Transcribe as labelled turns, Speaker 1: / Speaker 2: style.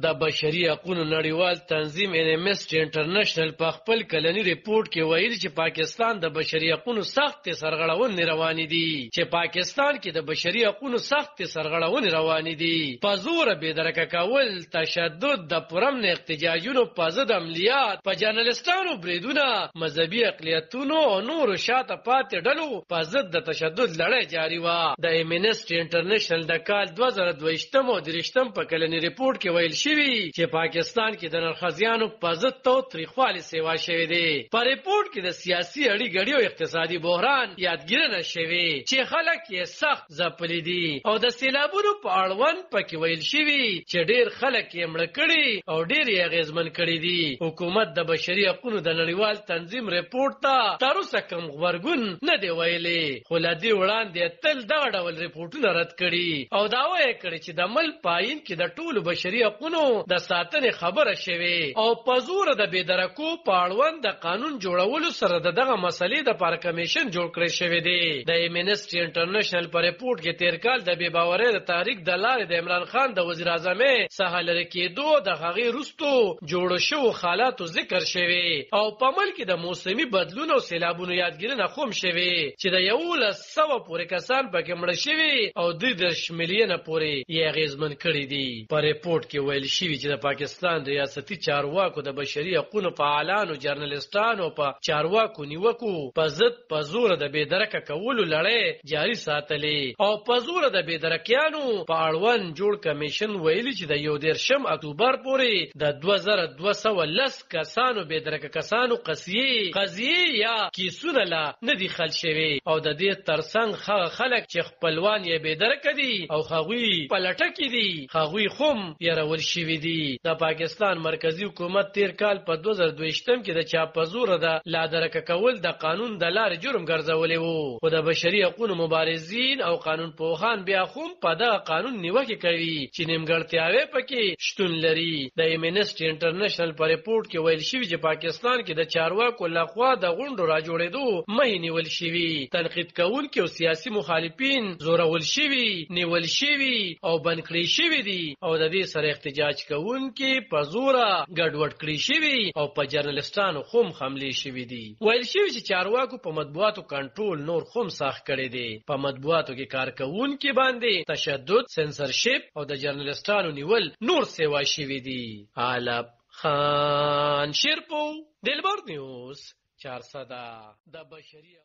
Speaker 1: د بشري حقوقو نړیوال تنظیم امنسټي انټرنیشنل په خپل کلنی ریپورت کې ویلي چې پاکستان د بشري حقوقو سخت سرغړونې روانې دي چې پاکستان کې د بشري حقوقو سخت سرغړونې روانې دي په زور بېدرکه کول تشدد د پرمن احتجاجونو په ضد عملیات په جرنالستانو بریدونه مذهبي اقلیتونو او نور شاته پاتې ډلو په ضد د تشدد لړۍ جاري و د امنسټي انټرنیشنل د کال 2022 او 23 په کلنی ریپورت کې ویل شوی چې پاکستان کې د نرخزیانو په ضد تاوتریخوالي سیوا شوی دی په ریپورت کې د سیاسي اړیګړې او اقتصادي بحران یادګیرنه شوی چې خلک یې سخت ځپلي دي او د سیلابونو په اړوند پکې ویل شوی چې ډېر خلک یې مړه کړي او ډېر یې اغېزمن کړي دي حکومت د بشري حقوقو د نړیوال تنظیم ریپورت ته تر اوسه کوم غبرګون نه دی ویلي خو له دې وړاندې تل دغه ډول ریپورتونه رد کړي او دعوه یې کړې چې د ملک پاین کې د ټولو بشري حقوقو د ساتنې خبره شوی او په زور د بېدرکو په اړوند د قانون جوړولو سره دغه مسلې د پاره کمیشن جوړ کړی شوی دی د امنسټي انټرنیشنل په ریپورت کې تیر کال د بې باورۍ د تحریک د لارې د عمران خان د وزیر اعظم څخه لرې کېدو د هغې وروستو جوړو شوو حالاتو ذکر شوی او په ملک د موسمي بدلون او سیلابونو یادګیرنه هم شوی چې د 1100 پورې کسان پکې مړه شوي او 3 میلیونه پورې یې اغېزمن کړي دي په ریپورت کې ویل شوی چې د پاکستان ریاستي چارواکو د بشري حقوقو فعالانو جرنالستانو په چارواکو نیوکو په ضد په زور د بېدرکه کولو لړۍ جاري ساتلې او په زور د بېدرکیانو په اړوند جوړ کمیشن ویلي چې د 11 اکتوبر پورې د 2210 کسانو بېدرکه کسانو قضیې یا کیسونه لا نه دي حل شوي او د دې ترڅنګ هغه خلک چې خپلوان یې بېدرکه دي او هغوی په لټه کې دي هغوی هم یرول شوي دي د پاکستان مرکزی حکومت تیر کال په 2022 کې د چا په زور د لادرکه کول د قانون د لارې جرم ګرځولې وو خو د بشري حقوقو مبارزین او قانون پوهان بیا هم په دغه قانون نیوکه کوي چې نیمګړتیاوې پکې شتون لري د امنسټي انټرنیشنل په ریپورت کې ویل شوی چې پاکستان کې د چارواکو لخوا د غونډو راجوړېدو مخې نیول شوي تنقید کوونکي او سیاسي مخالفین زورول شوي نیول شوي او بند کړي شوي دي او د دې سره احتجاج کوونکي په زوره ګډوډ کړي شوي او په جرنالستانو هم حملې شوي دي ویل شوی چې چارواکو په مطبوعاتو کنټرول نور هم سخت کړی دی په مطبوعاتو کې کارکوونکي باندې تشدد سنسرشپ او د جرنالستانو نیول نور سیوا شوي دي علب خان شیرپو دلبر نیوز 400 د بشري